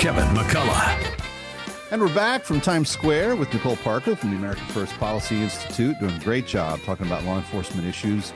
Kevin McCullough. And we're back from Times Square with Nicole Parker from the American First Policy Institute, doing a great job talking about law enforcement issues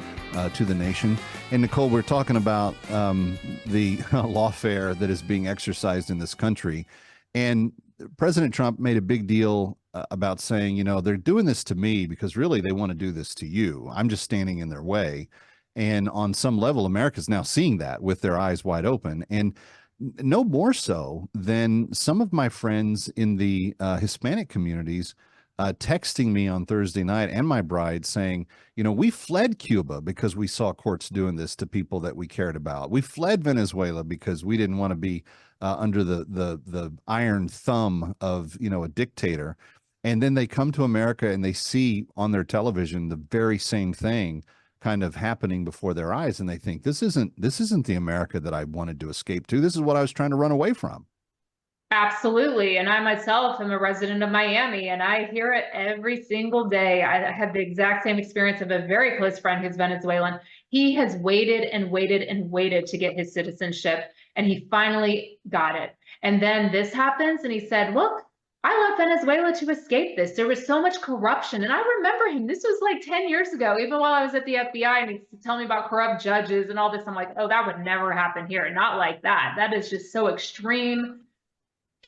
to the nation. And Nicole, we're talking about the lawfare that is being exercised in this country. And President Trump made a big deal about saying, you know, they're doing this to me because really they want to do this to you. I'm just standing in their way. And on some level, America's now seeing that with their eyes wide open. And no more so than some of my friends in the Hispanic communities texting me on Thursday night, and my bride, saying, you know, we fled Cuba because we saw courts doing this to people that we cared about. We fled Venezuela because we didn't want to be under the iron thumb of, you know, a dictator. And then they come to America and they see on their television the very same thing kind of happening before their eyes, and they think this isn't the America that I wanted to escape to. This is what I was trying to run away from. Absolutely. And I myself am a resident of Miami, and I hear it every single day. I had the exact same experience of a very close friend who's Venezuelan. He has waited and waited and waited to get his citizenship, and he finally got it. And then this happens, and he said, look, I left Venezuela to escape this. There was so much corruption. And I remember him. This was like 10 years ago, even while I was at the FBI, and he's telling me about corrupt judges and all this. I'm like, oh, that would never happen here. Not like that. That is just so extreme.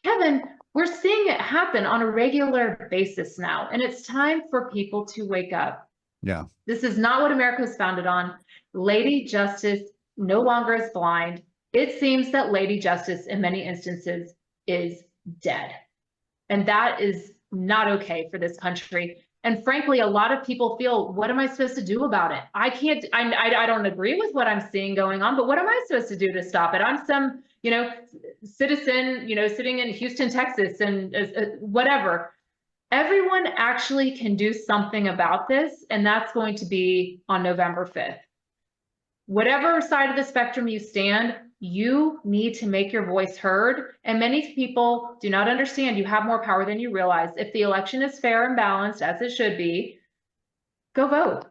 Kevin, we're seeing it happen on a regular basis now, and it's time for people to wake up. Yeah. This is not what America was founded on. Lady Justice no longer is blind. It seems that Lady Justice, in many instances, is dead. And that is not okay for this country. And frankly, a lot of people feel, what am I supposed to do about it? I don't agree with what I'm seeing going on, but what am I supposed to do to stop it? I'm some, you know, citizen, you know, sitting in Houston, Texas, and whatever. Everyone actually can do something about this, and that's going to be on November 5th. Whatever side of the spectrum you stand, you need to make your voice heard. And many people do not understand you have more power than you realize. If the election is fair and balanced, as it should be, go vote.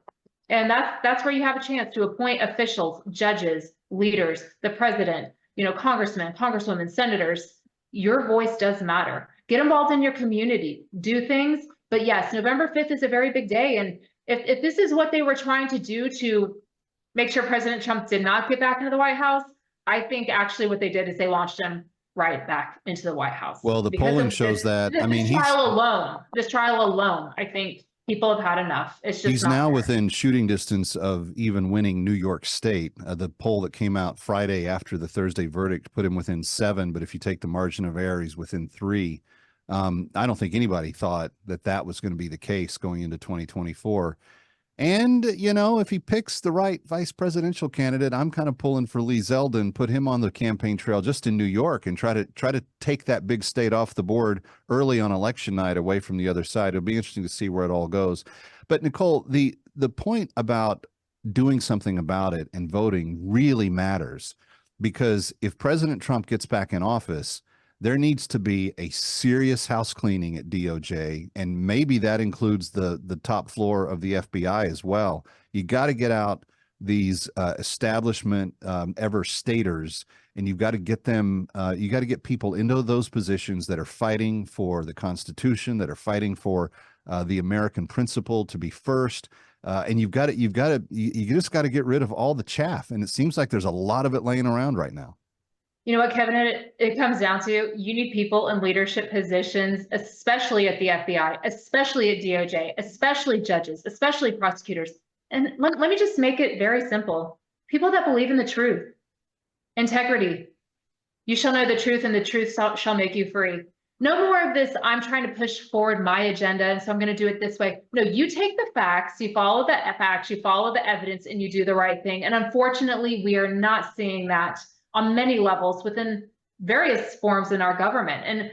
And that's where you have a chance to appoint officials, judges, leaders, the president, you know, congressmen, congresswomen, senators. Your voice does matter. Get involved in your community, do things. But yes, November 5th is a very big day. And if this is what they were trying to do to make sure President Trump did not get back into the White House, I think actually what they did is they launched him right back into the White House. Well, the polling shows that. I mean, this trial alone, I think people have had enough. It's just he's now within shooting distance of even winning New York State. The poll that came out Friday after the Thursday verdict put him within 7, but if you take the margin of error, he's within 3. I don't think anybody thought that was going to be the case going into 2024. And, you know, if he picks the right vice presidential candidate, I'm kind of pulling for Lee Zeldin, put him on the campaign trail just in New York and try to take that big state off the board early on election night away from the other side. It'll be interesting to see where it all goes. But Nicole, the point about doing something about it and voting really matters, because if President Trump gets back in office, there needs to be a serious house cleaning at DOJ, and maybe that includes the top floor of the FBI as well. You got to get out these establishment ever-staters, and you've got to get them. You got to get people into those positions that are fighting for the Constitution, that are fighting for the American principle to be first. And you just got to get rid of all the chaff, and it seems like there's a lot of it laying around right now. You know what, Kevin, it comes down to, you need people in leadership positions, especially at the FBI, especially at DOJ, especially judges, especially prosecutors. And let me just make it very simple. People that believe in the truth, integrity. You shall know the truth, and the truth shall make you free. No more of this, I'm trying to push forward my agenda, and so I'm going to do it this way. No, you take the facts, you follow the facts, you follow the evidence, and you do the right thing. And unfortunately, we are not seeing that on many levels within various forms in our government. And,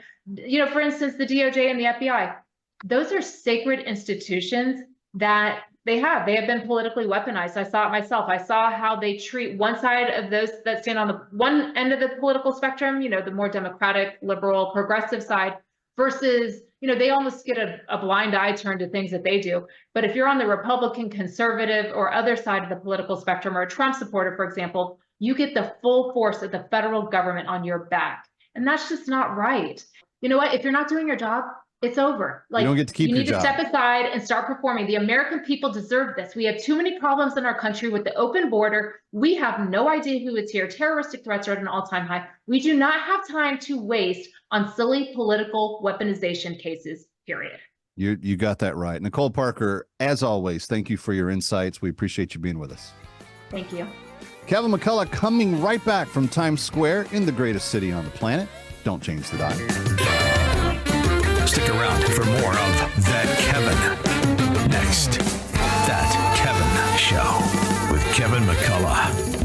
you know, for instance, the DOJ and the FBI, those are sacred institutions that they have been politically weaponized. I saw it myself. I saw how they treat one side of those that stand on the one end of the political spectrum, you know, the more democratic, liberal, progressive side, versus, you know, they almost get a blind eye turned to things that they do. But if you're on the Republican, conservative, or other side of the political spectrum, or a Trump supporter, for example, you get the full force of the federal government on your back. And that's just not right. You know what? If you're not doing your job, it's over. You don't get to keep you your need to job. step aside and start performing. The American people deserve this. We have too many problems in our country with the open border. We have no idea who is here. Terroristic threats are at an all-time high. We do not have time to waste on silly political weaponization cases, period. You got that right. Nicole Parker, as always, thank you for your insights. We appreciate you being with us. Thank you. Kevin McCullough coming right back from Times Square in the greatest city on the planet. Don't change the dial. Stick around for more of That Kevin. Next, That Kevin Show with Kevin McCullough.